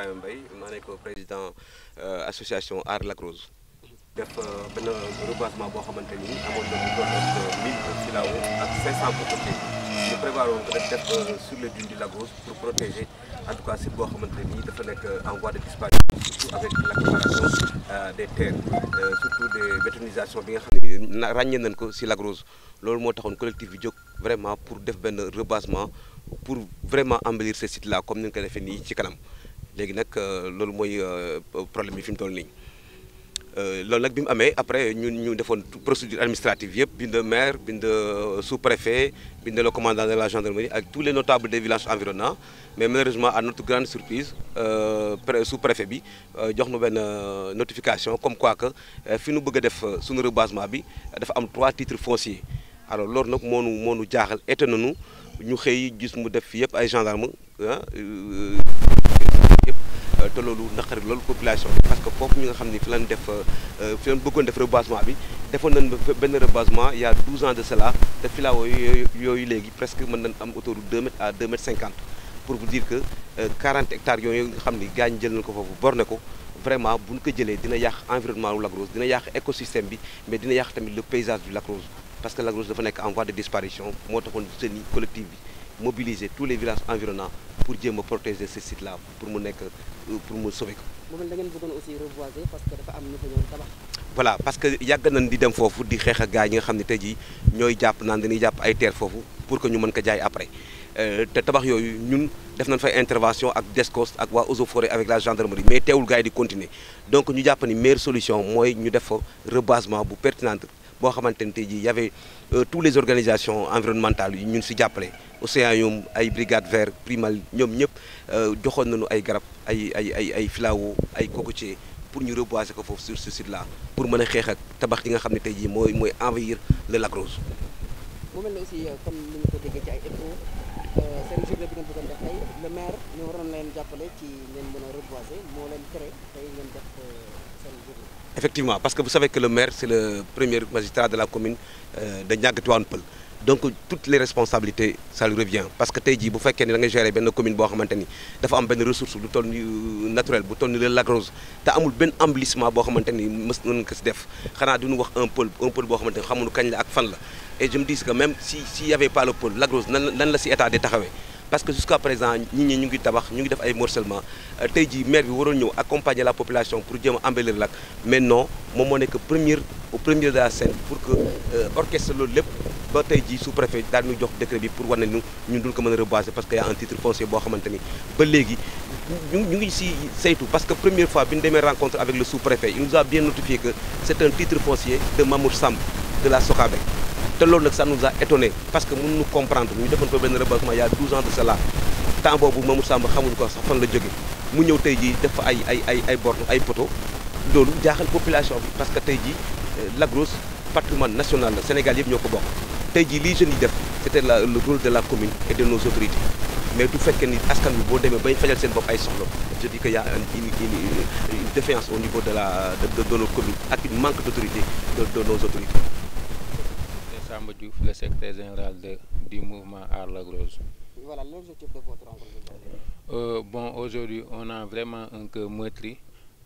Ibrahima Mbaye maa nekk président association Aar Lac Rose. def benn reboisement boo xamante ni amoon na lu toll ak 1000 filao ak 500 cocotiers ñu prévoir woon ko def sur les dunes du Lac Rose pour protéger en tout cas site boo xamante ni dafa nekk en voie de disparition surtout avec l'accélération des terres surtout des bétonisations bi nga xam ne ràññee nañ ko si Lac Rose loolu moo taxoon collectif bi jóg vraiment pour def benn reboisement pour vraiment embellir ce site là comme ni ñu ko defee nii ci kanam léegi nag loolu mooy problème bi fi mu toll nii. loolu nag bi mu amee après ñu defoon procédure administrative yëpp bind maire bind sous-préfet bind le commandant de la gendarmerie ak tous les notables des villages environnants mais malheureusement à notre grande surprise sous-préfet bi jox nu benn notification comme quoi que fi nu bëgg a def suñu reboisement bi dafa am 3 titres fonciers alors loolu nag moo nu jaaxal étonné nañu ñu xëy gis mu def yëpp ay gendarme yëpp te loolu naqari loolu population bi parce que foofu ñu nga xam ni fi lañ bëggoon def reboisement bi defoon nañ benn reboisement il y a 12 ans de cela te filao yooyu léegi presque mën nañ am autour de 2 mètres à 2 mètres 50 pour vous dire que 40 hectares yooyu nga xam ni gaañ jël nañ ko foofu borné ko vraiment bu ñu ko jëlee dina yàq environnement wu Lac Rose dina yàq écosystème bi mais dina yàq tamit le paysage du Lac Rose parce que Lac Rose dafa nekk en voie de disparition moo taxoon jeunes yi collectif bi mobiliser tous les villages environnants pour jéem a protéger ce site là pour mu nekk pour mu sauver ko. moom da ngeen bëggoon aussi reboiser parce que dafa am ñu fa ñëw tabax. voilà parce que yàgg nañ di dem foofu di xeex ak gars yi nga xam ne tey jii ñooy jàpp naan dañuy jàpp ay terre foofu pour que ñu mën ko jaay après te tabax yooyu ñun def nañ fay intervention ak DSCOS ak waa Eaux et Forêts avec la gendarmerie mais teewul gars yi di continuer donc ñu jàpp ni meilleure solution mooy ñu def fa reboisement bu pertinente boo xamante ne tey jii y avait toutes les organisations environnementales yi ñun si jàppale Océanium ay brigade vert primal ñoom ñëpp joxoon nañu ay garab ay filao ay cocotiers pour ñu reboiser ko foofu sur ce site là pour mën a xeex ak tabax yi nga xam ne tey jii mooy envahir le Lac Rose. mu mel ne aussi comme ni ñu ko déggee ci ay échos seen journée bi ngeen bëggoon def tey le maire ñu waroon leen jàppale ci ngeen mën a reboiser moo leen tere tey ngeen def seen journée. Effectivement, parce que vous savez que le maire, c'est le premier magistrat de la commune de Niaga Tivaouane Peulh. Donc toutes les responsabilités, ça lui revient. Parce que tey jii bu fekkee ni da nga gérer benn commune boo xamante ni dafa am benn ressource bu toll ni naturel bu toll ni le Lac Rose te amul benn embellissement boo xamante ni mës nañu ko si def xanaa duñu wax un pôle boo xamante ni xamuñu kañ la ak fan la et je me dis que même si y avait pas le pôle Lac Rose nan la si état di taxawee. parce que jusqu'à présent ñi ñu ngi tabax ñu ngi def ay morcellement tey jii maire bi waroon ñëw accompagner la population pour jéem a embellir Lac mais non moom moo nekk au premier de la scène pour que orchestre loolu lépp ba tey jii sous-préfet daal ñu jox décret bi pour wane ñu ñun duñ ko mën a reboiser parce que y a un titre foncier boo xamante ni ba léegi ñu ngi si saytu parce que première fois bi ñu demee rencontre avec le sous-préfet il nous a bien notifié que c'est un titre foncier de Mamour Samb de la Socabek te loolu nag ça nous a étonné parce que mënuñu comprendre ñu defoon fa benn reboisement il y a 12 ans de cela temps boobu Mamour Samb xamuñu ko sax fan la jóge mu ñëw tey jii def fa ay borne ay poteau loolu jaaxal population bi parce que tey jii Lac Rose patrimoine national la Sénégal yëpp ñoo ko bokk tey jii lii jeunes yi def c'était le rôle de la commune et de nos autorités mais du fekkee ni askan bi boo demee bañ fajal seen bopp ay soxla je dis que y a une défiance au niveau de notre commune ak une manque d'autorité de nos autorités. Samba Diouf, le secrétaire général du mouvement Aar Lac Rose. Voilà l'objectif de votre rencontre. Bon, aujourd'hui, on a vraiment un cœur meurtri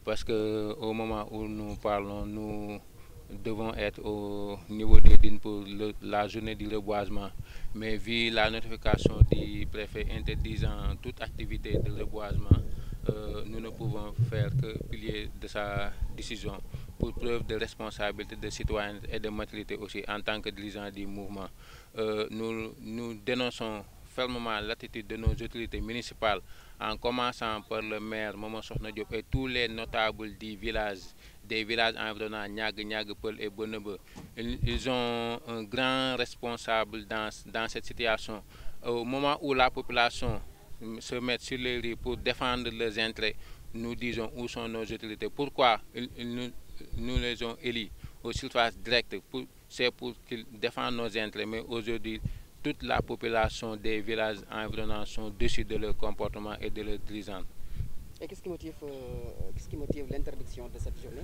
parce que au moment où nous parlons, nous devons être au niveau des dînes pour la journée du reboisement. Mais vu la notification du préfet interdisant toute activité de reboisement, nous ne pouvons faire que plier de sa décision pour preuve de responsabilité, de citoyenneté et de maturité aussi en tant que dirigeant du mouvement. Nous dénonçons fermement l'attitude de nos autorités municipales en commençant par le maire Maman Sokhna Diop et tous les notables des villages environnants Niaga Peulh et Bonebe. Ils ont un grand responsable dans cette situation. Au moment où la population se met sur les rues pour défendre leurs intérêts, nous disons où sont nos autorités. Pourquoi nous les avons élus aux surfaces directes, c'est pour qu'ils défendent nos intérêts, mais aujourd'hui, toute la population des villages environnants sont déçus de leur comportement et de leurs dirigeants. Et qu'est-ce qui motive l'interdiction de cette journée?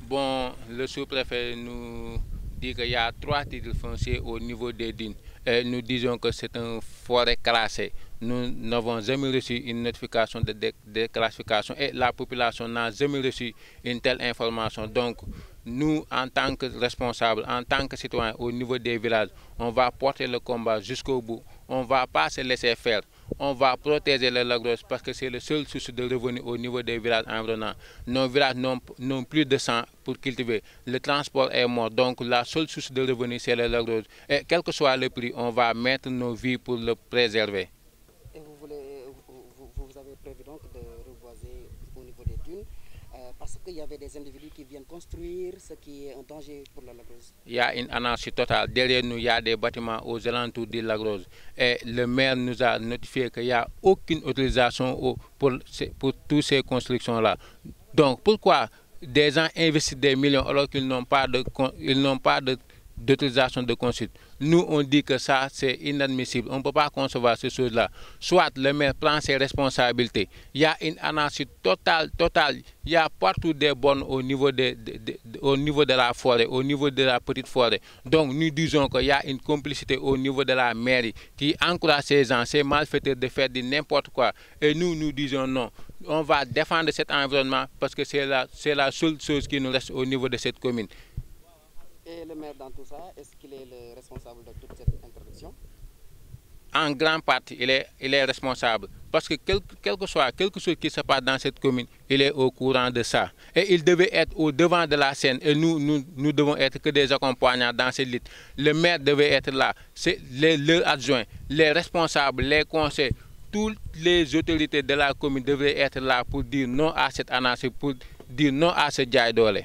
Bon, le sous-préfet nous dit qu'il y a 3 titres fonciers au niveau des dînes. Et nous disons que c'est une forêt classée. nous n'avons jamais reçu une notification de déclassification et la population n'a jamais reçu une telle information. Donc, nous, en tant que responsables, en tant que citoyens au niveau des villages, on va porter le combat jusqu'au bout. On ne va pas se laisser faire. On va protéger le lac Rose parce que c'est le seul source de revenus au niveau des villages environnants. Nos villages n'ont plus de sang pour cultiver. Le transport est mort. Donc la seule source de revenus, c'est le lac Rose. Et quel que soit le prix, on va mettre nos vies pour le préserver. Et vous avez prévu donc de reboiser au niveau des dunes parce qu'il y avait des individus qui viennent construire, ce qui est un danger pour le lac Rose. Il y a une anarchie totale. Derrière nous, il y a des bâtiments aux alentours du lac Rose. Et le maire nous a notifié qu'il n'y a aucune autorisation pour toutes ces constructions-là. Donc pourquoi des gens investissent des millions alors qu'ils n'ont pas d'autorisation de construire? Nous, on dit que ça, c'est inadmissible. On ne peut pas concevoir ces choses-là. Soit le maire prend ses responsabilités. Il y a une anarchie totale. Il y a partout des bornes au niveau de la forêt, au niveau de la petite forêt. Donc, nous disons qu'il y a une complicité au niveau de la mairie qui encourage ces gens, ces malfaiteurs de faire de n'importe quoi. Et nous disons non. On va défendre cet environnement parce que c'est la seule chose qui nous reste au niveau de cette commune. Et le maire dans tout ça, est-ce qu'il est le responsable de toute cette interdiction? En grande partie, il est responsable. Parce que quelque chose qui se passe dans cette commune, il est au courant de ça. Et il devait être au devant de la scène. Et nous devons être que des accompagnants dans cette lutte. Le maire devait être là. C'est leurs adjoints, les responsables, les conseils, toutes les autorités de la commune devraient être là pour dire non à cette anarchie, pour dire non à ce jaay doole.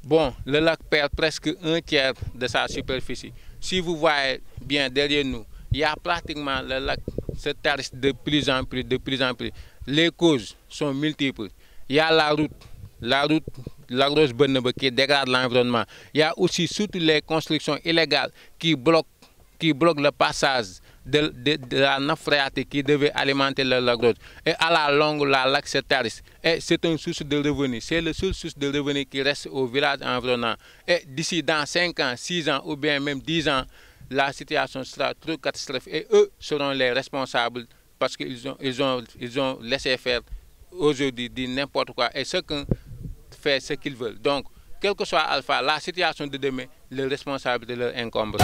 Bon, le lac perd presque un tiers de sa superficie. Si vous voyez bien derrière nous, il y a pratiquement le lac se tarisse de plus en plus. Les causes sont multiples. Il y a la route Lac Rose Bernebe qui dégrade l'environnement. Il y a aussi surtout les constructions illégales qui bloquent le passage de la nappe phréatique qui devait alimenter le lac Rose. Et à la longue, la lac se tarisse. Et c'est une source de revenus. C'est la seule source de revenus qui reste au village environnant. Et d'ici dans 5 ans, 6 ans ou bien même 10 ans, la situation sera trop catastrophique. Et eux seront les responsables parce qu'ils ont laissé faire aujourd'hui n'importe quoi. Et chacun fait ce qu'ils veulent. Donc, quel que soit Alpha, la situation de demain, le responsable de leur incombe.